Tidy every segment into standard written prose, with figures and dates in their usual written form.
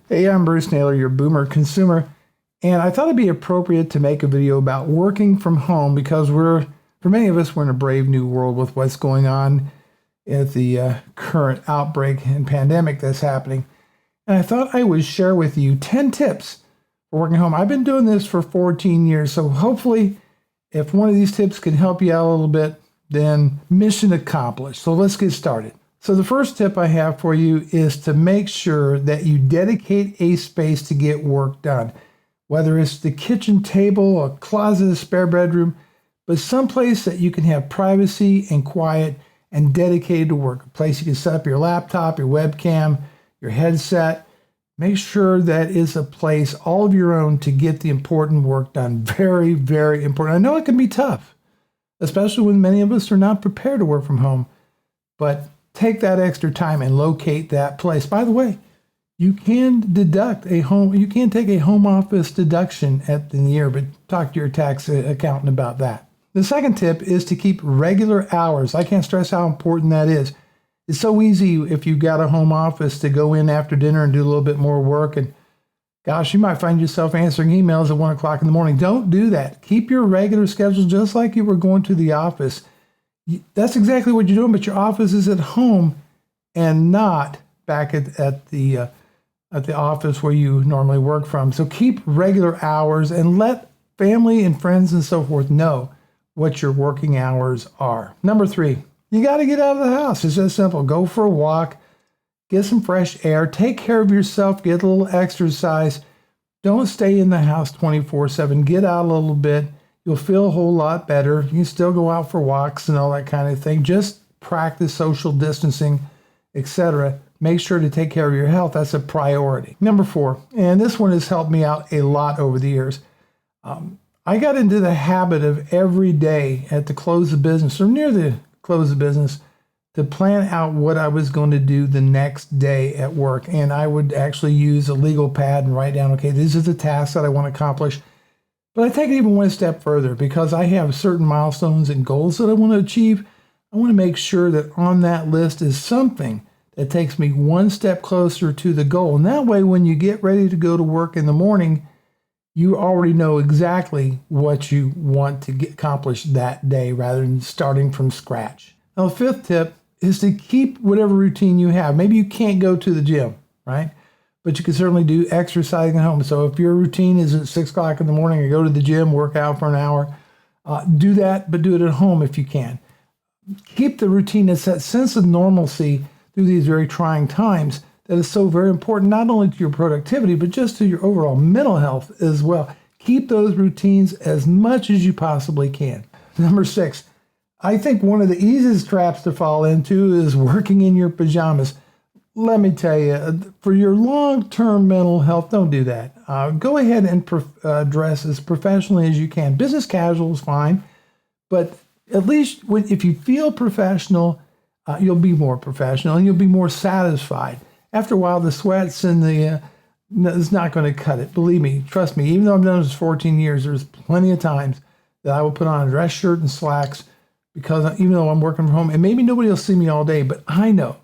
Hey, I'm Bruce Naylor, your boomer consumer, and I thought it'd be appropriate to make a video about working from home because for many of us, we're in a brave new world with what's going on at the current outbreak and pandemic that's happening. And I thought I would share with you 10 tips for working home. I've been doing this for 14 years, so hopefully if one of these tips can help you out a little bit, then mission accomplished. So let's get started. So the first tip I have for you is to make sure that you dedicate a space to get work done. Whether it's the kitchen table, a closet, a spare bedroom, but someplace that you can have privacy and quiet and dedicated to work. A place you can set up your laptop, your webcam, your headset. Make sure that is a place all of your own to get the important work done. Very, very important. I know it can be tough, especially when many of us are not prepared to work from home, but take that extra time and locate that place. By the way, you can take a home office deduction at the year, but talk to your tax accountant about that. The second tip is to keep regular hours. I can't stress how important that is. It's so easy if you've got a home office to go in after dinner and do a little bit more work. And gosh, you might find yourself answering emails at 1 o'clock in the morning. Don't do that. Keep your regular schedule just like you were going to the office. That's exactly what you're doing, but your office is at home and not back at the office where you normally work from. So keep regular hours and let family and friends and so forth know what your working hours are. Number 3, you got to get out of the house. It's just simple. Go for a walk, get some fresh air, take care of yourself, get a little exercise. Don't stay in the house 24/7. Get out a little bit. You'll feel a whole lot better. You can still go out for walks and all that kind of thing. Just practice social distancing, etc. Make sure to take care of your health. That's a priority. Number 4, and this one has helped me out a lot over the years. I got into the habit of every day at the close of business or near the close of business to plan out what I was going to do the next day at work. And I would actually use a legal pad and write down, okay, these are the tasks that I want to accomplish. But I take it even one step further because I have certain milestones and goals that I want to achieve. I want to make sure that on that list is something that takes me one step closer to the goal. And that way, when you get ready to go to work in the morning, you already know exactly what you want to get accomplished that day rather than starting from scratch. Now, the 5th tip is to keep whatever routine you have. Maybe you can't go to the gym, right? But you can certainly do exercising at home. So if your routine is at 6 o'clock in the morning, you go to the gym, work out for an hour, do that, but do it at home if you can. Keep the routine. It's that sense of normalcy through these very trying times that is so very important, not only to your productivity, but just to your overall mental health as well. Keep those routines as much as you possibly can. Number 6, I think one of the easiest traps to fall into is working in your pajamas. Let me tell you, for your long-term mental health, don't do that. Go ahead and dress as professionally as you can. Business casual is fine, but at least if you feel professional, you'll be more professional and you'll be more satisfied. After a while, the sweats and it's not going to cut it. Believe me, trust me, even though I've done this 14 years, there's plenty of times that I will put on a dress shirt and slacks because even though I'm working from home, and maybe nobody will see me all day, but I know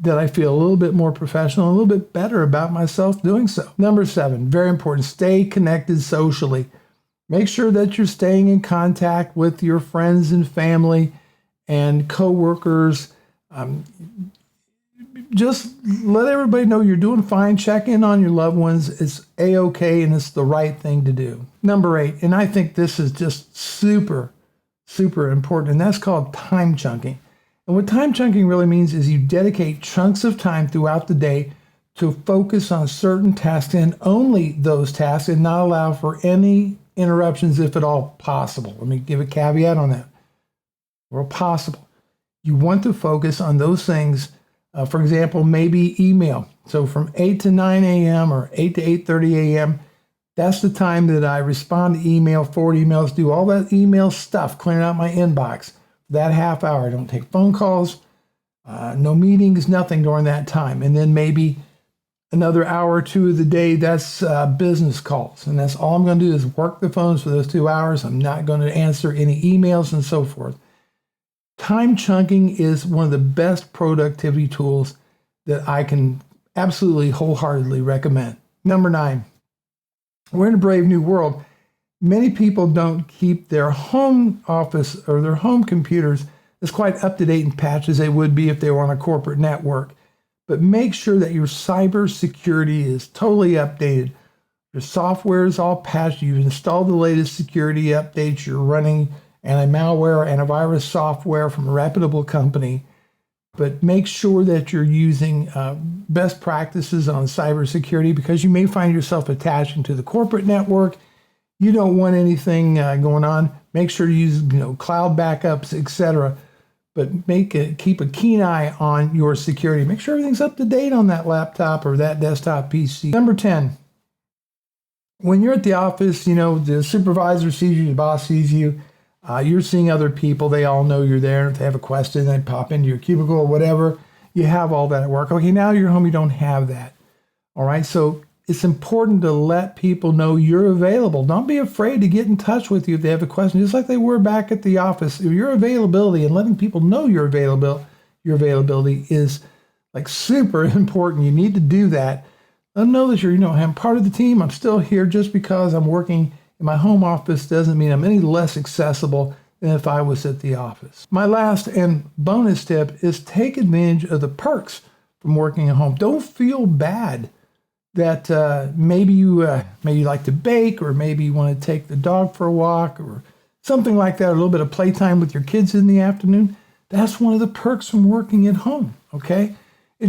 that I feel a little bit more professional, a little bit better about myself doing so. Number 7, very important, stay connected socially. Make sure that you're staying in contact with your friends and family and coworkers. Just let everybody know you're doing fine. Check in on your loved ones. It's A-okay, and it's the right thing to do. Number 8, and I think this is just super, super important, and that's called time chunking. And what time chunking really means is you dedicate chunks of time throughout the day to focus on certain tasks and only those tasks and not allow for any interruptions if at all possible. Let me give a caveat on that. Where possible. You want to focus on those things, for example, maybe email. So from 8 to 9 a.m. or 8 to 8:30 a.m., that's the time that I respond to email, forward emails, do all that email stuff, clearing out my inbox. That half hour, I don't take phone calls, no meetings, nothing during that time. And then maybe another hour or 2 of the day, that's business calls. And that's all I'm going to do is work the phones for those 2 hours. I'm not going to answer any emails and so forth. Time chunking is one of the best productivity tools that I can absolutely wholeheartedly recommend. Number 9, we're in a brave new world. Many people don't keep their home office or their home computers as quite up to date and patched as they would be if they were on a corporate network. But make sure that your cybersecurity is totally updated. Your software is all patched. You've installed the latest security updates. You're running anti-malware, antivirus software from a reputable company. But make sure that you're using best practices on cybersecurity, because you may find yourself attaching to the corporate network. You don't want anything going on. Make sure you use cloud backups, etc. But keep a keen eye on your security. Make sure everything's up to date on that laptop or that desktop PC. Number 10, when you're at the office, the supervisor sees you, the boss sees you, you're seeing other people, they all know you're there. If they have a question, they pop into your cubicle or whatever. You have all that at work. Okay, now you're home, you don't have that. All right, so it's important to let people know you're available. Don't be afraid to get in touch with you if they have a question, just like they were back at the office. Your availability and letting people know your availability is like super important. You need to do that. Let them know that I'm part of the team. I'm still here. Just because I'm working in my home office doesn't mean I'm any less accessible than if I was at the office. My last and bonus tip is take advantage of the perks from working at home. Don't feel bad that maybe you like to bake, or maybe you want to take the dog for a walk or something like that, or a little bit of playtime with your kids in the afternoon. That's one of the perks from working at home, okay?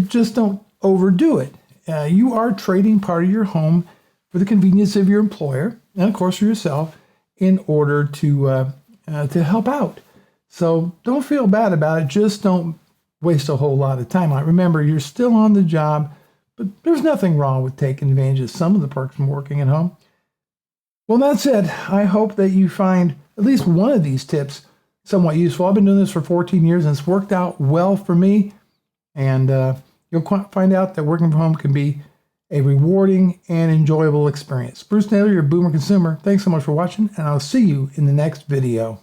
Just don't overdo it. You are trading part of your home for the convenience of your employer, and of course for yourself, in order to help out. So don't feel bad about it. Just don't waste a whole lot of time on it. Remember, you're still on the job, but there's nothing wrong with taking advantage of some of the perks from working at home. Well, that's it. I hope that you find at least one of these tips somewhat useful. I've been doing this for 14 years, and it's worked out well for me. And you'll find out that working from home can be a rewarding and enjoyable experience. Bruce Naylor, your Boomer Consumer. Thanks so much for watching, and I'll see you in the next video.